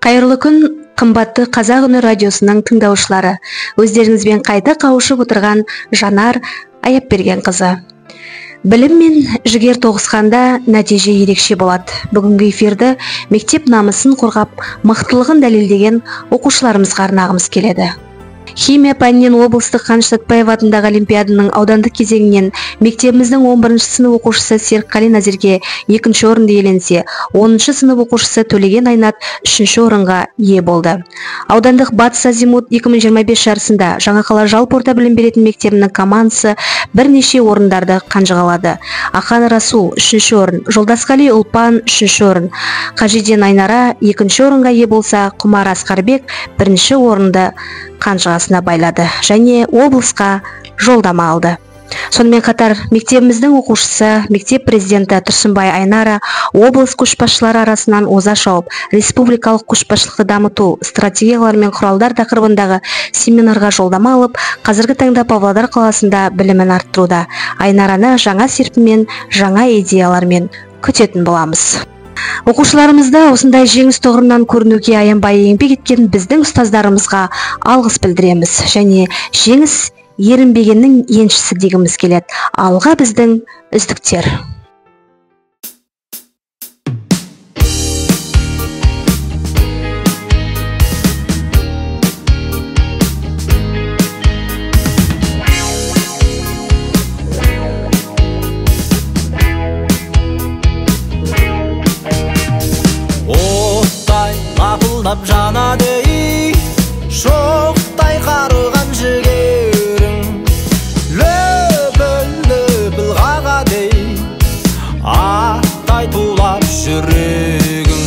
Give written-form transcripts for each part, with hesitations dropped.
Қайырлы күн, қымбатты Қазақ Үні радиосының тыңдаушылары. Өздеріңізбен қайта қауышып отырған Жанар Аяпбергенқызы. Білім мен жігер тоғысқанда нәтиже ерекше болады. Бүгінгі эфирді мектеп намысын қорғап, мықтылығын дәлелдеген оқушыларымызға арнағымыз келеді. Химия пәнінен облыстық Қаныш Сәтпаев атындағы олимпиаданың аудандық кезеңінен мектебіміздің 11 сынып оқушысы Серікқали Назерге 2-ші орынды иеленсе, 10-шы сынып оқушысы Төлеген Айнат 3-ші орынға ие болды. Аудандық Батыс Азимут 2025 жарысында Жаңақала жалпы орта білім беретін мектебінің командасы бірнеше орындарды қанжығалады. Ақан Расул 3-ші орын, Жолдасқали Ұлпан 3-ші орын, Қажиден Айнара 2-ші орынға ие болса, Құмар Асқарбек 1-ші орынды қанжығасына байлады және облысқа жолдама алды. Сонымен қатар мектебіміздің оқушысы, мектеп президенті Тұрсынбай Айнара облыс көшбасшылары арасынан оза шауып, республикалық көшбасшылықты дамыту стратегиялар мен құралдар тақырыбындағы семинарға жолдама алып, қазіргі таңда Павлодар қаласында білімін арттыруда. Айнараны жаңа серпінмен, жаңа идеялармен күтетін боламыз. Оқушыларымызда осындай жеңіс тұғырынан көрінуге аянбай еңбек еткен біздің ұстаздарымызға алғыс білдіреміз және жеңіс ерінбегеннің еншісі дегіміз келеді. Алға біздің үздіктер. Жанады шоқтай қарыған жігерің, löpіл қағады аттай тулап жүрегің,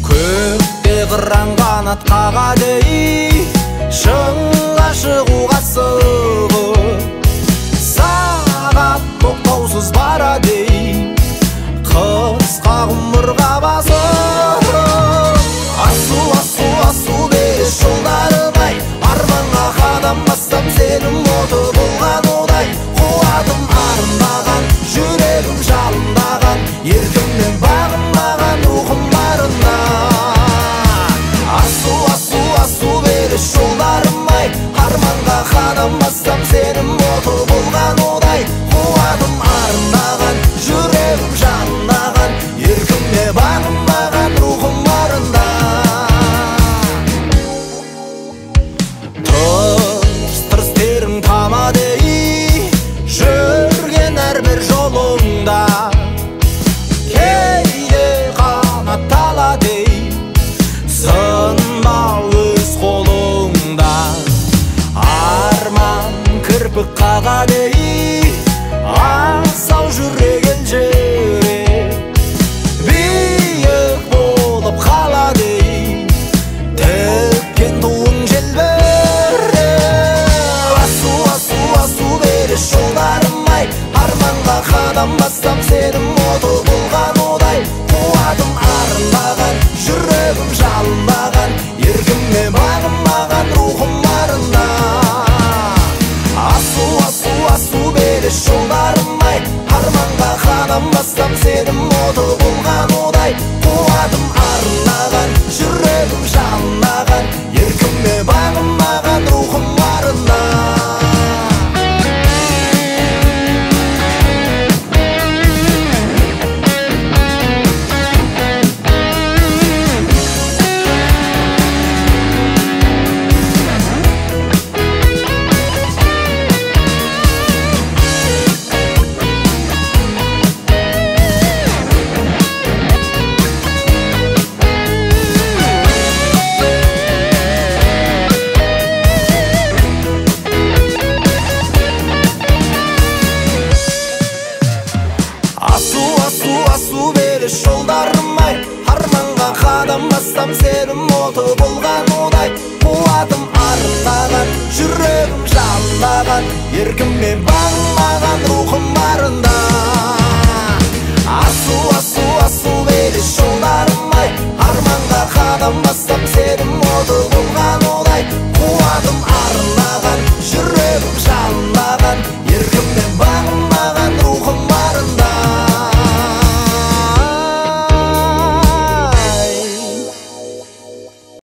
көкте қыран қанат қағады шыңға шығуға сығып, сағат тоқтаусыз барады қысқа ғұмырға басып. Асу бері жолдарым-ай, арманға қадам бассам сенің оты болған одай, қуатым арынбаған, жүрегім жалындаған, еркімнен бағынбаған рухым барына. Асу бері жолдарым-ай, арманға қадам бассам сенің оты болған одай, қуатым арынбаған, жүрегім жалындаған, еркімнен бағынбаған рухым барына. Жүрген әрбір жолыңда кейде қанат алады, сынба өз қолыңда, арман кірпік қағады, асау жүрек елжіреп биік болып қалады, тіккен туың желбіреп. Асу бері жолдарым-ай, арманға қадам бассам сенің оты болған одай, қуатым арынбаған, жүрегім жалынбаған, еркіме бағынбаған рухым барына. Асу бері жолдарым-ай, арманға қадам бассам сенің оты болған одай, қуатым арынбаған, жүрегім жалынбаған, еркіме бағынбаған рухым барына. Асу бері жолдарым-ай, арманға қадам бассам сенің оты болған одай, қуатым арынбаған, жүрегім жалындаған, еркіммен